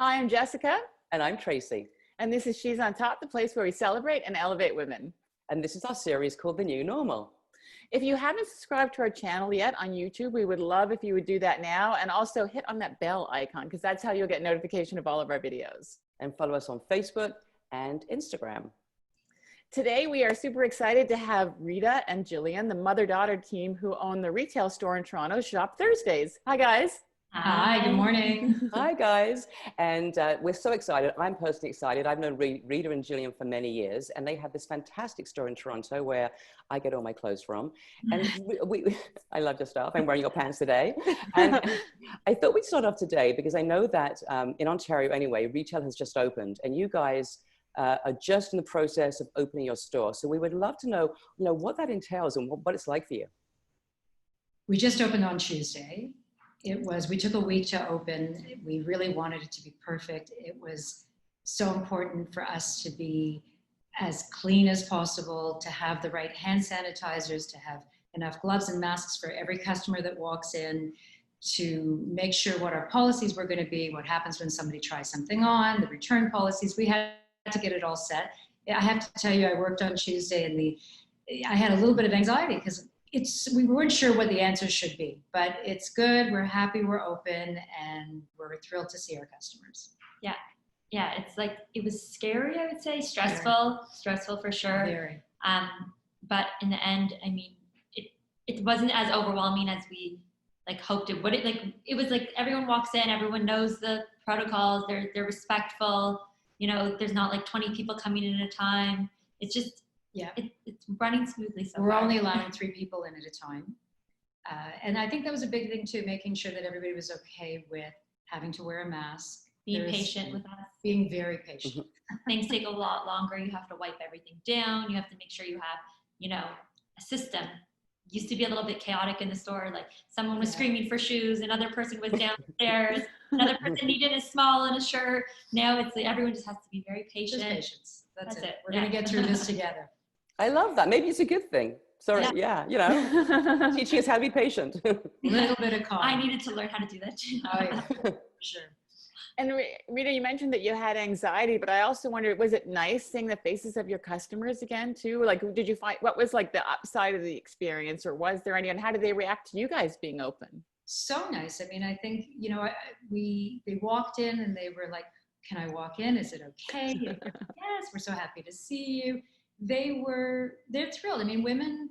Hi, I'm Jessica, And I'm Tracy. and this is She's on Top, the place where we celebrate and elevate women. And this is our series called The New Normal. If you haven't subscribed to our channel yet on YouTube, we would love if you would do that now, and also hit on that bell icon because that's how you'll get notification of all of our videos. And follow us on Facebook and Instagram. Today, we are super excited to have Rita and Gillian, the mother-daughter team who own the retail store in Toronto, Shop Thursdays. Hi, guys. Hi, good morning. Hi, guys. And we're so excited. I'm personally excited. I've known Rita and Gillian for many years, and they have this fantastic store in Toronto where I get all my clothes from. And I love your stuff. I'm wearing your pants today. And I thought we'd start off today because I know that in Ontario anyway, retail has just opened, and you guys are just in the process of opening your store. So we would love to know, what that entails and what it's like for you. We just opened on Tuesday. We took a week to open. We really wanted it to be perfect. It was so important for us to be as clean as possible, to have the right hand sanitizers, to have enough gloves and masks for every customer that walks in, to make sure what our policies were going to be, what happens when somebody tries something on, the return policies. We had to get it all set. I have to tell you, I worked on Tuesday and I had a little bit of anxiety because we weren't sure what the answers should be, but it's good. We're happy we're open, and we're thrilled to see our customers. Yeah, it's like, it was scary, I would say, stressful for sure. Very. But in the end, I mean, it wasn't as overwhelming as we hoped it would. It was like everyone walks in, everyone knows the protocols, they're respectful, there's not like 20 people coming in at a time. It's just, it's running smoothly so We're far. only allowing 3 people in at a time. And I think that was a big thing too, making sure that everybody was okay with having to wear a mask. Being patient with us. Being very patient. Things take a lot longer. You have to wipe everything down. You have to make sure you have, a system. Used to be a little bit chaotic in the store. Like someone was screaming for shoes, another person was downstairs, another person needed a small and a shirt. Now it's like everyone just has to be very patient. Just patience. That's it. We're Yeah. going to get through this together. I love that. Maybe it's a good thing. Sorry, teaching us how to be patient. A little bit of calm. I needed to learn how to do that too. Oh, yeah, for sure. And Rita, you mentioned that you had anxiety, but I also wondered, was it nice seeing the faces of your customers again too? Like, did you find, what was like the upside of the experience, or was there any, and how did they react to you guys being open? So nice. I mean, I think, they walked in and they were like, can I walk in? Is it okay? Yes, we're so happy to see you. They're thrilled. I mean, women,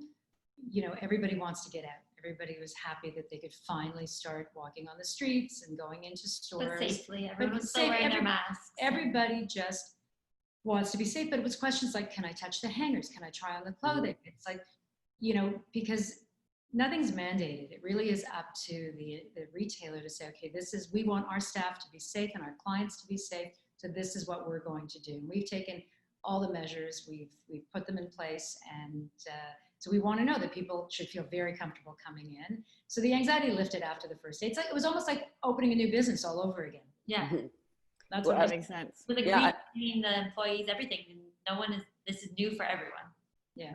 everybody wants to get out. Everybody was happy that they could finally start walking on the streets and going into stores. But safely, everyone's still wearing their masks. Everybody just wants to be safe, but it was questions like, can I touch the hangers? Can I try on the clothing? It's like, because nothing's mandated. It really is up to the retailer to say, okay, we want our staff to be safe and our clients to be safe, so this is what we're going to do. And we've taken all the measures, we've put them in place, and so we want to know that people should feel very comfortable coming in. So the anxiety lifted after the first day. It was almost like opening a new business all over again. Yeah. That's Well, what that makes sense. With greeting the employees, everything. This is new for everyone. Yeah.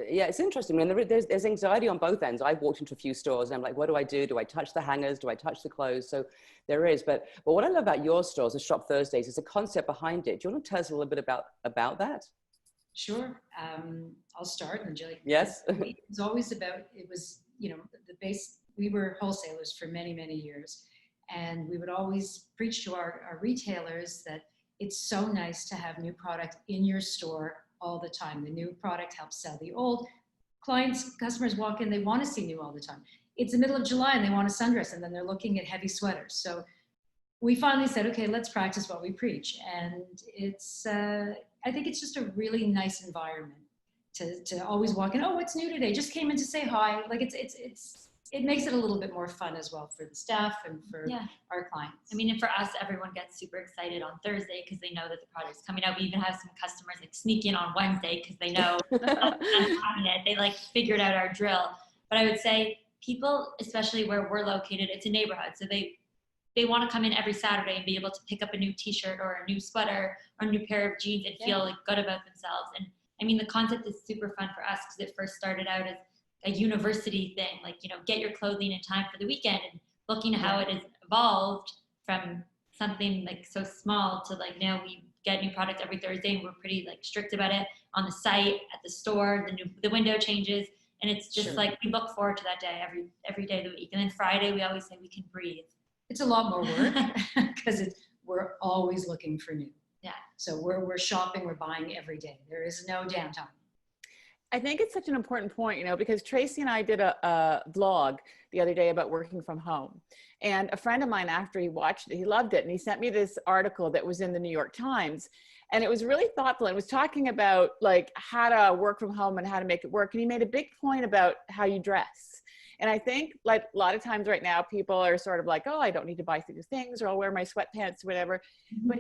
It's interesting. I mean, there's anxiety on both ends. I've walked into a few stores and I'm like, what do I do? Do I touch the hangers? Do I touch the clothes? So there is, but what I love about your stores, the Shop Thursdays, is the concept behind it. Do you want to tell us a little bit about that? Sure. I'll start, and Gillian. Yes. It was always about, the base. We were wholesalers for many, many years, and we would always preach to our retailers that it's so nice to have new product in your store all the time. The new product helps sell the old. Customers walk in, they want to see new all the time. It's the middle of July and they want a sundress, and then they're looking at heavy sweaters. So we finally said, okay, let's practice what we preach. And I think it's just a really nice environment to always walk in. Oh, what's new today? Just came in to say hi. Like it makes it a little bit more fun as well for the staff and for our clients. I mean, and for us, everyone gets super excited on Thursday because they know that the product's coming out. We even have some customers sneak in on Wednesday because they know they figured out our drill. But I would say people, especially where we're located, it's a neighborhood. So they want to come in every Saturday and be able to pick up a new t-shirt or a new sweater or a new pair of jeans and feel good about themselves. And I mean, the concept is super fun for us because it first started out as a university thing, get your clothing in time for the weekend, and looking at how it has evolved from something like so small to like now we get new products every Thursday and we're pretty like strict about it on the site, at the store, the window changes. And it's just like, we look forward to that day every day of the week. And then Friday, we always say we can breathe. It's a lot more work because we're always looking for new. Yeah. So we're shopping, we're buying every day. There is no downtime. I think it's such an important point, you know, because Tracy and I did a vlog the other day about working from home. And a friend of mine, after he watched it, he loved it. And he sent me this article that was in the New York Times. And it was really thoughtful. It was talking about like how to work from home and how to make it work. And he made a big point about how you dress. And I think like a lot of times right now, people are sort of like, oh, I don't need to buy new things, or I'll wear my sweatpants or whatever. But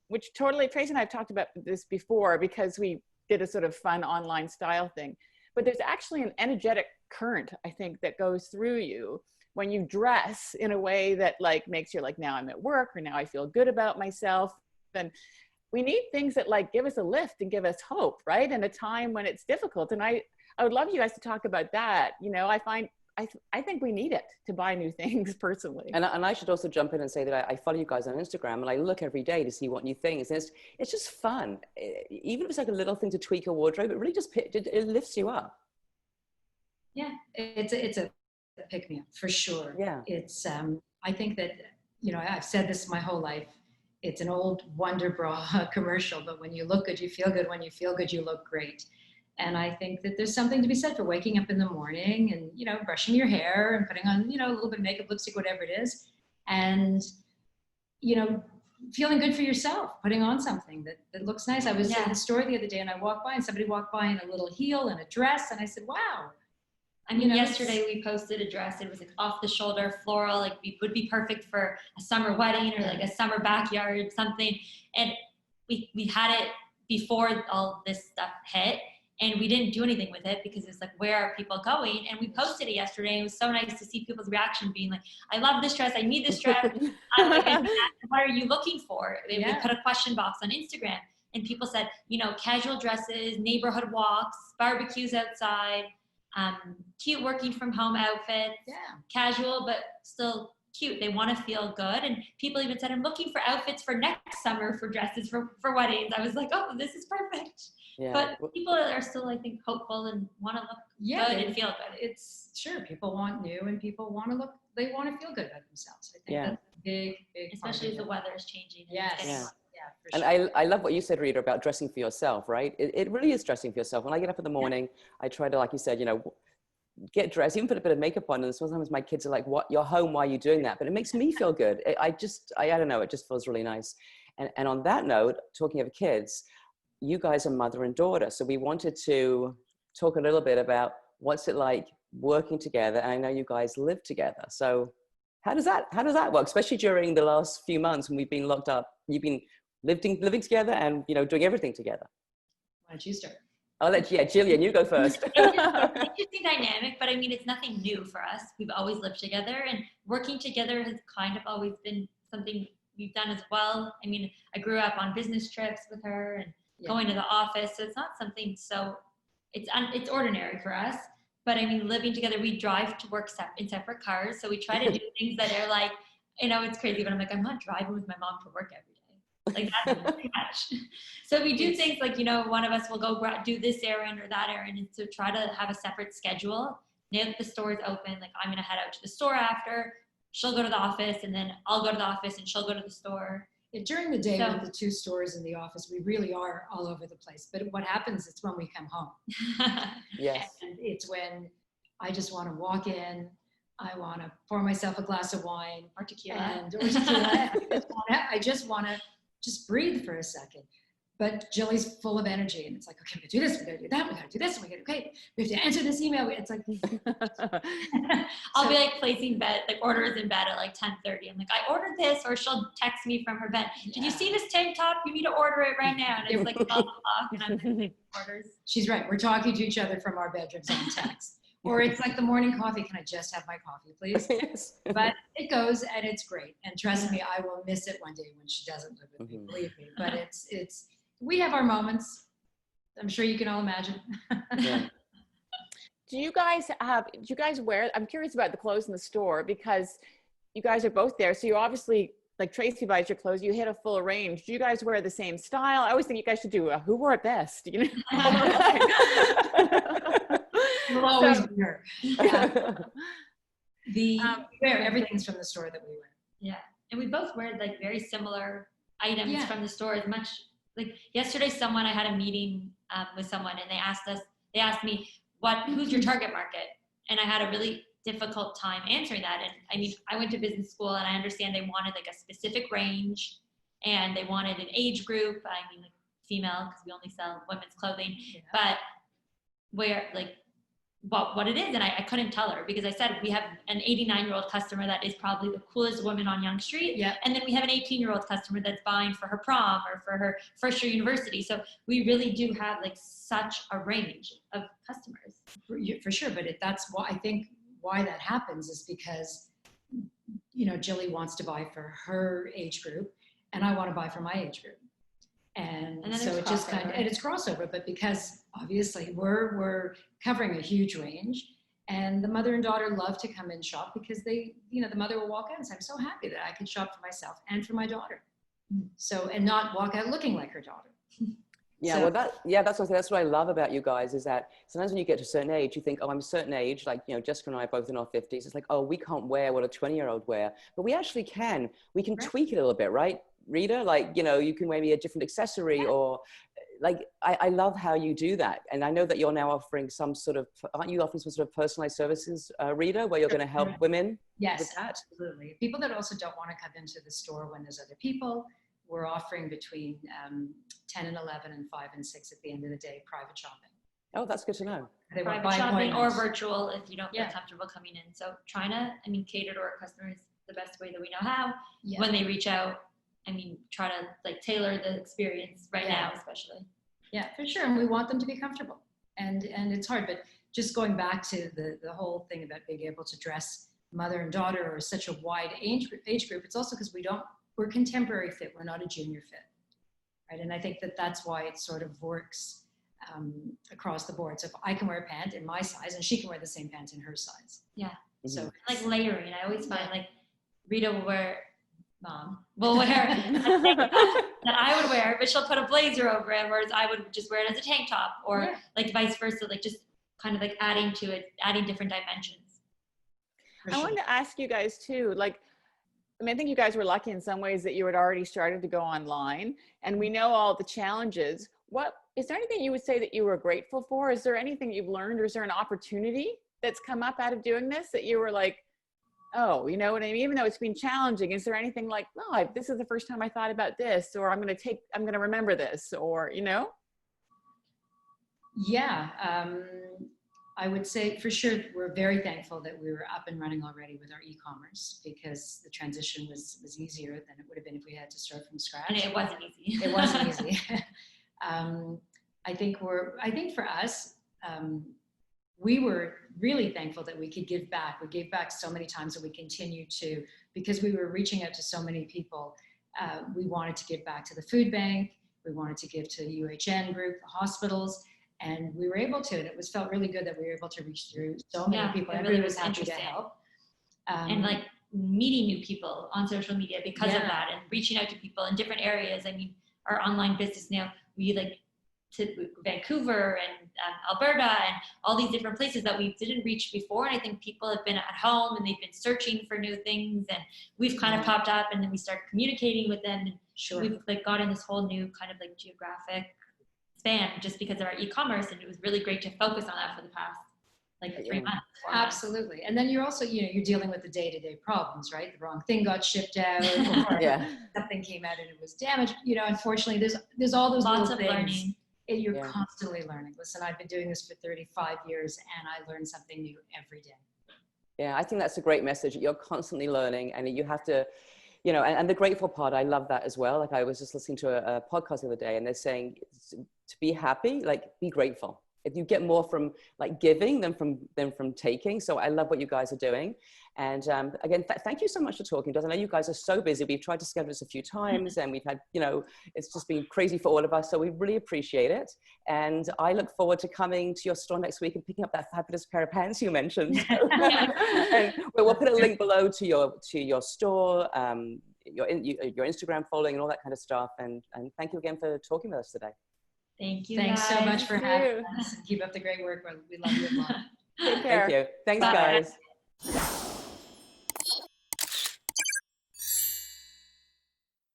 which totally, Tracy and I have talked about this before because we did a sort of fun online style thing. But there's actually an energetic current, I think, that goes through you when you dress in a way that like makes you like, now I'm at work, or now I feel good about myself. And we need things that like give us a lift and give us hope, right? In a time when it's difficult. And I would love you guys to talk about that. You know, I think we need it to buy new things personally. And I should also jump in and say that I follow you guys on Instagram, and I look every day to see what new things. And it's just fun. Even if it's like a little thing to tweak your wardrobe, it really just it lifts you up. Yeah, it's a pick-me-up for sure. Yeah. It's I think that, you know, I've said this my whole life. It's an old Wonder Bra commercial, but when you look good, you feel good. When you feel good, you look great. And I think that there's something to be said for waking up in the morning and, you know, brushing your hair and putting on, you know, a little bit of makeup, lipstick, whatever it is. And, you know, feeling good for yourself, putting on something that looks nice. I was in the store the other day and I walked by and somebody walked by in a little heel and a dress. And I said, wow. I mean, yesterday we posted a dress. It was like off the shoulder, floral, like it would be perfect for a summer wedding or like a summer backyard, something. And we had it before all this stuff hit. And we didn't do anything with it because it's like, where are people going? And we posted it yesterday. And it was so nice to see people's reaction being like, I love this dress. I need this dress. What are you looking for? We put a question box on Instagram and people said, you know, casual dresses, neighborhood walks, barbecues outside, cute working from home outfits, casual, but still cute. They want to feel good. And people even said, I'm looking for outfits for next summer for dresses for weddings. I was like, oh, this is perfect. Yeah. But people are still, I think, hopeful and want to look good and feel good. It's sure people want new and people want to look, they want to feel good about themselves. I think that's a big especially as the weather is changing. Yes. Yeah. For sure. And I love what you said, Rita, about dressing for yourself, right? It really is dressing for yourself. When I get up in the morning, I try to, like you said, you know, get dressed, even put a bit of makeup on. And sometimes my kids are like, what, you're home, why are you doing that? But it makes me feel good. I don't know, it just feels really nice. And on that note, talking of kids, you guys are mother and daughter. So we wanted to talk a little bit about what's it like working together. And I know you guys live together. So how does that work? Especially during the last few months when we've been locked up, you've been living together and, you know, doing everything together. Why don't you start? I'll let Gillian, you go first. It's an interesting dynamic, but I mean, it's nothing new for us. We've always lived together, and working together has kind of always been something we've done as well. I mean, I grew up on business trips with her and going to the office, so it's not something it's ordinary for us. But I mean, living together, we drive to work in separate cars, so we try to do things that are like, you know, it's crazy, but I'm like, I'm not driving with my mom to work every day. Like that's too much. So we do things like, you know, one of us will go do this errand or that errand, and to try to have a separate schedule. Now that the store is open, like I'm gonna head out to the store after, she'll go to the office, and then I'll go to the office and she'll go to the store. During the day with the two stores in the office, we really are all over the place. But what happens is when we come home. Yes. And it's when I just want to walk in, I want to pour myself a glass of wine or tequila. I just want to just breathe for a second. But Jilly's full of energy, and it's like, okay, we gotta do this, we gotta do that, we gotta do this, we have to answer this email. It's like, I'll be like placing orders in bed at like 10:30. I'm like, I ordered this, or she'll text me from her bed. Did you see this tank top? You need to order it right now. And it's like 12 o'clock, and I'm making orders. She's right. We're talking to each other from our bedrooms on text. Or it's like the morning coffee. Can I just have my coffee, please? Yes. But it goes, and it's great. And trust me, I will miss it one day when she doesn't live with me. Believe me. But we have our moments. I'm sure you can all imagine. Yeah. Do you guys wear, I'm curious about the clothes in the store because you guys are both there. So you obviously like Tracy buys your clothes, you hit a full range. Do you guys wear the same style? I always think you guys should do a who wore it best, you know? We'll always be her. We wear everything's from the store that we wear. Yeah, and we both wear like very similar items Yeah. from the store. As much like yesterday, I had a meeting with someone, and they asked me who's your target market, and I had a really difficult time answering that. And I mean, I went to business school, and I understand they wanted like a specific range, and they wanted an age group. I mean, like female, because we only sell women's clothing, but where like what it is. And I couldn't tell her, because I said we have an 89-year-old customer that is probably the coolest woman on Yonge Street. Yeah. And then we have an 18-year-old customer that's buying for her prom or for her first year university. So we really do have like such a range of customers. For sure, but that's why I think why that happens is because, you know, Jilly wants to buy for her age group, and I want to buy for my age group. And so it just kind of, and it's crossover, but because obviously we're covering a huge range, and the mother and daughter love to come and shop because they, you know, the mother will walk out and say, I'm so happy that I can shop for myself and for my daughter. So, and not walk out looking like her daughter. Yeah, So, well, that's what I love about you guys, is that sometimes when you get to a certain age, you think, oh, I'm a certain age, like, you know, Jessica and I are both in our 50s. It's like, oh, we can't wear what a 20-year-old wear, but we actually can. We can tweak it a little bit, right, Rita? Like, you know, you can wear maybe a different accessory, or like, I love how you do that. And I know that you're now offering some sort of, aren't you offering some sort of personalized services, Rita, where you're going to help women with that? Absolutely. People that also don't want to come into the store when there's other people, we're offering between 10 and 11 and 5 and 6 at the end of the day, private shopping. Oh, that's good to know. They Private by shopping or appointment. virtual if you don't feel comfortable coming in. So trying to, I mean, cater to our customers the best way that we know how. Yeah. When they reach out, I mean, try to like tailor the experience right now, especially. Yeah, for sure. And we want them to be comfortable. And it's hard, but just going back to the whole thing about being able to dress mother and daughter or such a wide age group, it's also because we're contemporary fit. We're not a junior fit, right? And I think that's why it sort of works across the board. So if I can wear a pant in my size, and she can wear the same pant in her size. Yeah. Mm-hmm. So like layering. I always find like Rita will wear a thing that I would wear, but she'll put a blazer over it, whereas I would just wear it as a tank top, or like vice versa, like just kind of like adding to it, adding different dimensions. I wanted to ask you guys too, like, I mean, I think you guys were lucky in some ways that you had already started to go online, and we know all the challenges. What is there anything you would say that you were grateful for? Is there anything you've learned, or is there an opportunity that's come up out of doing this that you were like, oh, you know what I mean? Even though it's been challenging, is there anything like, oh, this is the first time I thought about this, or I'm going to remember this, or, you know? Yeah, I would say for sure we're very thankful that we were up and running already with our e-commerce, because the transition was easier than it would have been if we had to start from scratch. And it wasn't easy. It wasn't easy. I think for us, we were really thankful that we could give back. We gave back so many times, and we continue to, because we were reaching out to so many people. We wanted to give back to the food bank. We wanted to give to UHN group, the hospitals, and we were able to. And it felt really good that we were able to reach through so many people. Everybody was happy to help. And like meeting new people on social media because of that, and reaching out to people in different areas. I mean, our online business now, we like to Vancouver and Alberta and all these different places that we didn't reach before. And I think people have been at home and they've been searching for new things, and we've kind of popped up, and then we started communicating with them. And we've like gotten this whole new kind of like geographic span just because of our e-commerce. And it was really great to focus on that for the past like 3 months. Absolutely. And then you're also, you're dealing with the day-to-day problems, right? The wrong thing got shipped out, or something came out and it was damaged. Unfortunately, there's all those lots little of things. learning. You're constantly learning. Listen, I've been doing this for 35 years, and I learn something new every day. Yeah, I think that's a great message. You're constantly learning, and you have to, and the grateful part, I love that as well. Like, I was just listening to a podcast the other day, and they're saying to be happy, like, be grateful. If you get more from like giving than from taking. So I love what you guys are doing. And again, thank you so much for talking to us. I know you guys are so busy. We've tried to schedule this a few times, and we've had, it's just been crazy for all of us. So we really appreciate it. And I look forward to coming to your store next week and picking up that fabulous pair of pants you mentioned. And we'll put a link below to your store. your Instagram following and all that kind of stuff. And thank you again for talking with us today. Thank you. Thanks so guys. much for having us, and keep up the great work. We love you a lot. Take care. Thank you. Thanks, Bye. guys.